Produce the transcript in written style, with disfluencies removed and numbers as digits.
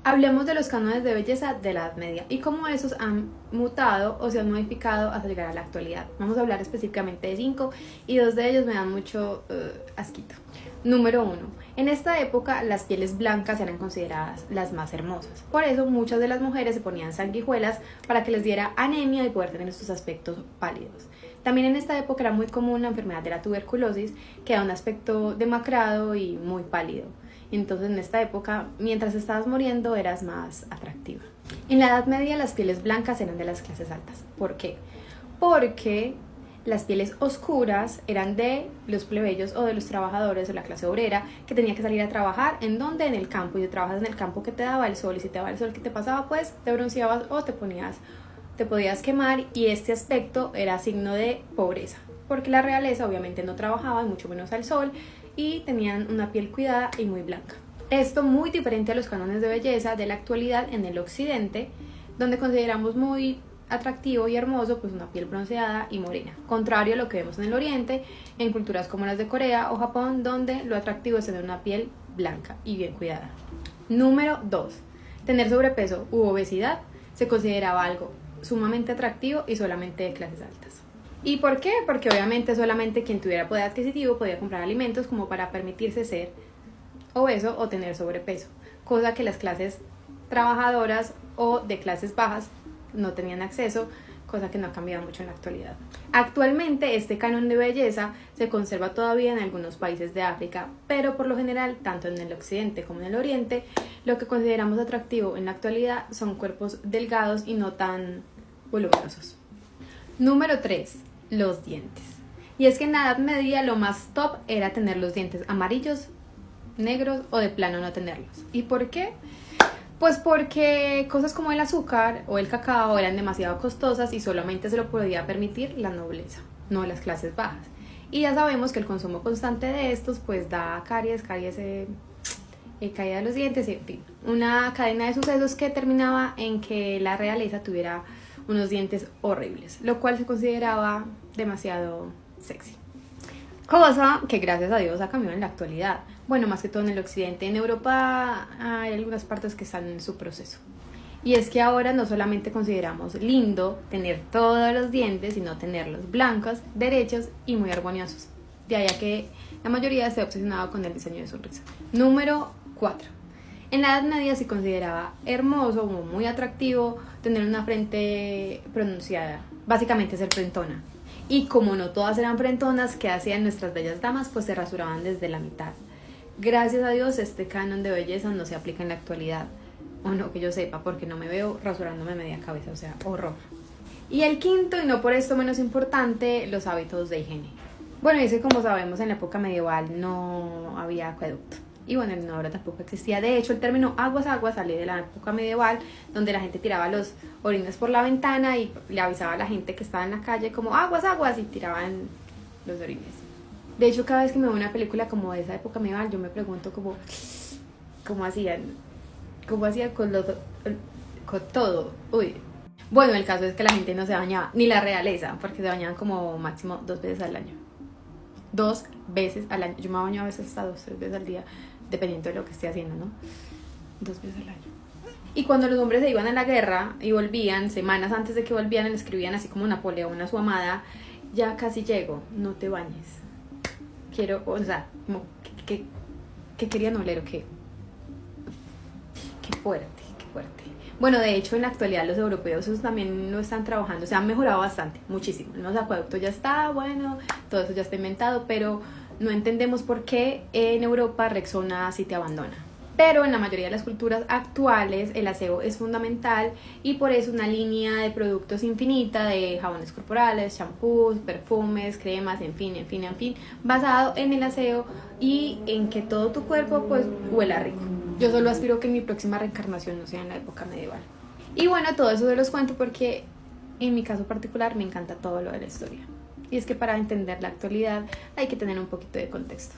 Hablemos de los cánones de belleza de la Edad Media y cómo esos han mutado o se han modificado hasta llegar a la actualidad. Vamos a hablar específicamente de 5 y 2 de ellos me dan mucho asquito. Número 1. En esta época las pieles blancas eran consideradas las más hermosas. Por eso muchas de las mujeres se ponían sanguijuelas para que les diera anemia y poder tener estos aspectos pálidos. También en esta época era muy común la enfermedad de la tuberculosis, que da un aspecto demacrado y muy pálido. Entonces en esta época, mientras estabas muriendo, eras más atractiva. En la Edad Media las pieles blancas eran de las clases altas. ¿Por qué? Porque las pieles oscuras eran de los plebeyos o de los trabajadores de la clase obrera que tenía que salir a trabajar. ¿En dónde? En el campo. Y si trabajas en el campo, que te daba el sol, y si te daba el sol, ¿qué te pasaba? Pues te bronceabas o te podías quemar, y este aspecto era signo de pobreza, porque la realeza obviamente no trabajaba, y mucho menos al sol, y tenían una piel cuidada y muy blanca. Esto muy diferente a los cánones de belleza de la actualidad en el occidente, donde consideramos muy atractivo y hermoso pues una piel bronceada y morena, contrario a lo que vemos en el oriente, en culturas como las de Corea o Japón, donde lo atractivo es tener una piel blanca y bien cuidada. Número 2. Tener sobrepeso u obesidad se consideraba algo sumamente atractivo y solamente de clases altas. ¿Y por qué? Porque obviamente solamente quien tuviera poder adquisitivo podía comprar alimentos como para permitirse ser obeso o tener sobrepeso, cosa que las clases trabajadoras o de clases bajas no tenían acceso, cosa que no ha cambiado mucho en la actualidad. Actualmente este canon de belleza se conserva todavía en algunos países de África, pero por lo general, tanto en el occidente como en el oriente, lo que consideramos atractivo en la actualidad son cuerpos delgados y no tan voluminosos. Número 3. Los dientes. Y es que en la Edad Media lo más top era tener los dientes amarillos, negros o de plano no tenerlos. ¿Y por qué? Pues porque cosas como el azúcar o el cacao eran demasiado costosas y solamente se lo podía permitir la nobleza, no las clases bajas. Y ya sabemos que el consumo constante de estos pues da caries, caída de los dientes, en fin. Una cadena de sucesos que terminaba en que la realeza tuviera unos dientes horribles, lo cual se consideraba demasiado sexy. Cosa que gracias a Dios ha cambiado en la actualidad. Bueno, más que todo en el occidente. En Europa hay algunas partes que están en su proceso. Y es que ahora no solamente consideramos lindo tener todos los dientes, sino tenerlos blancos, derechos y muy armoniosos. De ahí a que la mayoría esté obsesionado con el diseño de sonrisa. Número 4. En la Edad Media se consideraba hermoso o muy atractivo tener una frente pronunciada, básicamente ser frentona. Y como no todas eran frentonas, ¿qué hacían nuestras bellas damas? Pues se rasuraban desde la mitad. Gracias a Dios este canon de belleza no se aplica en la actualidad, o no que yo sepa, porque no me veo rasurándome media cabeza, o sea, horror. Y el quinto, y no por esto menos importante, los hábitos de higiene. Bueno, y es que como sabemos en la época medieval no había acueducto. Y bueno, el inodoro tampoco existía. De hecho, el término aguas aguas sale de la época medieval, donde la gente tiraba los orines por la ventana y le avisaba a la gente que estaba en la calle como aguas aguas y tiraban los orines. De hecho, cada vez que me veo una película como de esa época medieval, yo me pregunto cómo hacían con todo. Uy. Bueno, el caso es que la gente no se bañaba, ni la realeza, porque se bañaban como máximo 2 veces al año. 2 veces al año. Yo me baño a veces hasta 2, 3 veces al día, dependiendo de lo que esté haciendo, ¿no? 2 veces al año. Y cuando los hombres se iban a la guerra y volvían, semanas antes de que volvieran, le escribían así como Napoleón a su amada: ya casi llego, no te bañes. Quiero, o sea, como que querían oler o qué. Qué fuerte, qué fuerte. Bueno, de hecho, en la actualidad los europeos también lo están trabajando, se han mejorado bastante, muchísimo. Los acueductos ya está, bueno, todo eso ya está inventado, pero no entendemos por qué en Europa Rexona sí te abandona. Pero en la mayoría de las culturas actuales el aseo es fundamental y por eso una línea de productos infinita de jabones corporales, champús, perfumes, cremas, en fin, basado en el aseo y en que todo tu cuerpo pues huela rico. Yo solo aspiro que mi próxima reencarnación no sea en la época medieval. Y bueno, todo eso se los cuento porque en mi caso particular me encanta todo lo de la historia. Y es que para entender la actualidad hay que tener un poquito de contexto.